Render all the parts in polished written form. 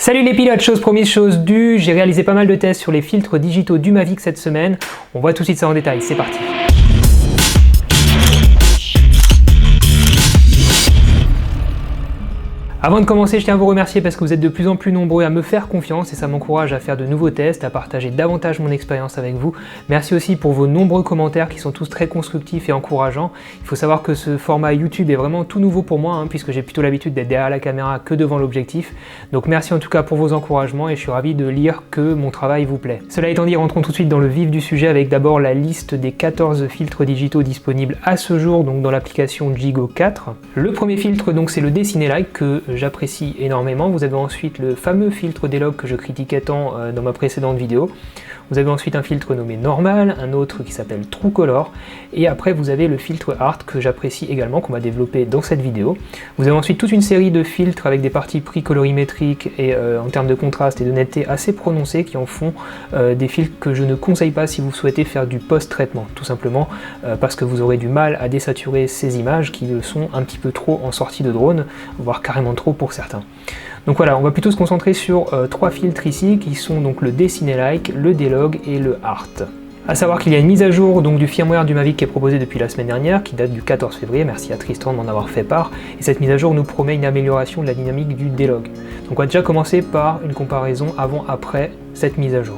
Salut les pilotes, chose promise, chose due, j'ai réalisé pas mal de tests sur les filtres digitaux du Mavic cette semaine. On voit tout de suite ça en détail, c'est parti. Avant de commencer, je tiens à vous remercier parce que vous êtes de plus en plus nombreux à me faire confiance et ça m'encourage à faire de nouveaux tests, à partager davantage mon expérience avec vous. Merci aussi pour vos nombreux commentaires qui sont tous très constructifs et encourageants. Il faut savoir que ce format YouTube est vraiment tout nouveau pour moi puisque j'ai plutôt l'habitude d'être derrière la caméra que devant l'objectif. Donc merci en tout cas pour vos encouragements et je suis ravi de lire que mon travail vous plaît. Cela étant dit, rentrons tout de suite dans le vif du sujet avec d'abord la liste des 14 filtres digitaux disponibles à ce jour donc dans l'application Jigo 4. Le premier filtre donc c'est le Dessiné Like que j'apprécie énormément. Vous avez ensuite le fameux filtre D-Log que je critiquais tant dans ma précédente vidéo. Vous avez ensuite un filtre nommé Normal, un autre qui s'appelle True Color, et après vous avez le filtre Art que j'apprécie également, qu'on va développer dans cette vidéo. Vous avez ensuite toute une série de filtres avec des parties pris colorimétriques et en termes de contraste et de netteté assez prononcés qui en font des filtres que je ne conseille pas si vous souhaitez faire du post-traitement, tout simplement parce que vous aurez du mal à désaturer ces images qui le sont un petit peu trop en sortie de drone, voire carrément trop pour certains. Donc voilà, on va plutôt se concentrer sur trois filtres ici qui sont donc le Dessiné Like, le D-Log et le Art. A savoir qu'il y a une mise à jour donc, du firmware du Mavic qui est proposée depuis la semaine dernière, qui date du 14 février, merci à Tristan de m'en avoir fait part, et cette mise à jour nous promet une amélioration de la dynamique du D-Log. Donc on va déjà commencer par une comparaison avant-après cette mise à jour.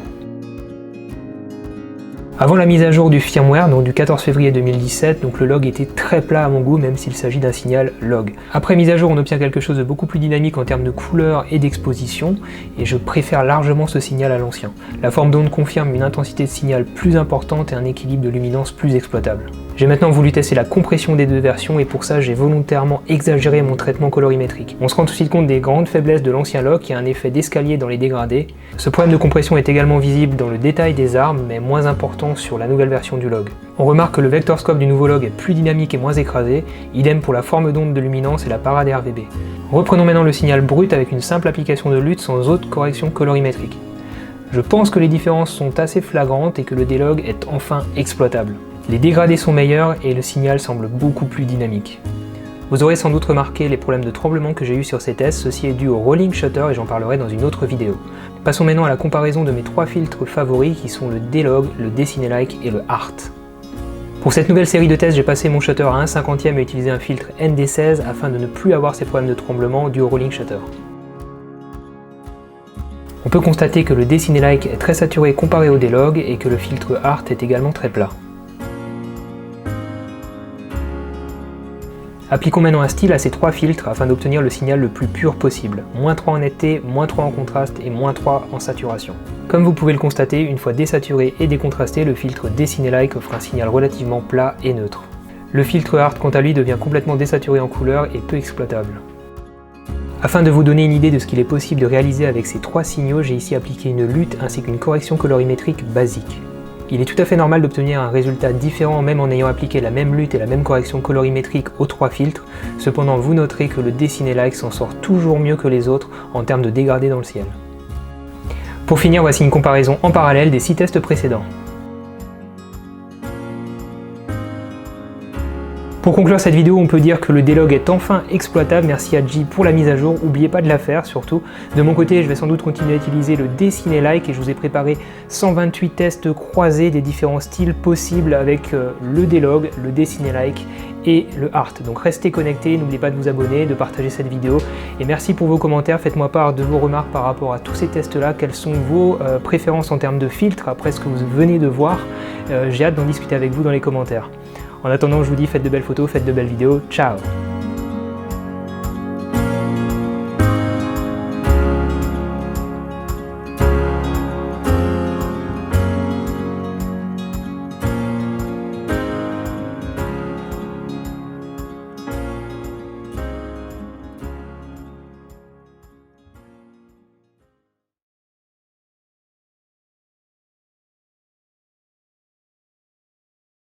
Avant la mise à jour du firmware, donc du 14 février 2017, donc le log était très plat à mon goût, même s'il s'agit d'un signal log. Après mise à jour, on obtient quelque chose de beaucoup plus dynamique en termes de couleur et d'exposition, et je préfère largement ce signal à l'ancien. La forme d'onde confirme une intensité de signal plus importante et un équilibre de luminance plus exploitable. J'ai maintenant voulu tester la compression des deux versions et pour ça j'ai volontairement exagéré mon traitement colorimétrique. On se rend tout de suite compte des grandes faiblesses de l'ancien log qui a un effet d'escalier dans les dégradés. Ce problème de compression est également visible dans le détail des armes mais moins important sur la nouvelle version du log. On remarque que le vector scope du nouveau log est plus dynamique et moins écrasé, idem pour la forme d'onde de luminance et la parade RVB. Reprenons maintenant le signal brut avec une simple application de lutte sans autre correction colorimétrique. Je pense que les différences sont assez flagrantes et que le D-Log est enfin exploitable. Les dégradés sont meilleurs et le signal semble beaucoup plus dynamique. Vous aurez sans doute remarqué les problèmes de tremblement que j'ai eu sur ces tests, ceci est dû au rolling shutter et j'en parlerai dans une autre vidéo. Passons maintenant à la comparaison de mes trois filtres favoris qui sont le D-Log, le Dessiné Like et le Art. Pour cette nouvelle série de tests, j'ai passé mon shutter à 1/50e et utilisé un filtre ND16 afin de ne plus avoir ces problèmes de tremblement dû au rolling shutter. On peut constater que le Dessiné Like est très saturé comparé au D-Log et que le filtre Art est également très plat. Appliquons maintenant un style à ces trois filtres afin d'obtenir le signal le plus pur possible. -3 en netteté, -3 en contraste et -3 en saturation. Comme vous pouvez le constater, une fois désaturé et décontrasté, le filtre Dessiné Like offre un signal relativement plat et neutre. Le filtre Art quant à lui devient complètement désaturé en couleur et peu exploitable. Afin de vous donner une idée de ce qu'il est possible de réaliser avec ces trois signaux, j'ai ici appliqué une lutte ainsi qu'une correction colorimétrique basique. Il est tout à fait normal d'obtenir un résultat différent même en ayant appliqué la même lutte et la même correction colorimétrique aux trois filtres, cependant vous noterez que le Dessiné Like s'en sort toujours mieux que les autres en termes de dégradé dans le ciel. Pour finir, voici une comparaison en parallèle des 6 tests précédents. Pour conclure cette vidéo, on peut dire que le D-Log est enfin exploitable, merci à J pour la mise à jour, n'oubliez pas de la faire surtout. De mon côté, je vais sans doute continuer à utiliser le Dessiné Like et je vous ai préparé 128 tests croisés des différents styles possibles avec le D-Log, le Dessiné Like et le Art. Donc restez connectés, n'oubliez pas de vous abonner, de partager cette vidéo et merci pour vos commentaires, faites-moi part de vos remarques par rapport à tous ces tests-là, quelles sont vos préférences en termes de filtres après ce que vous venez de voir, j'ai hâte d'en discuter avec vous dans les commentaires. En attendant, je vous dis faites de belles photos, faites de belles vidéos, ciao!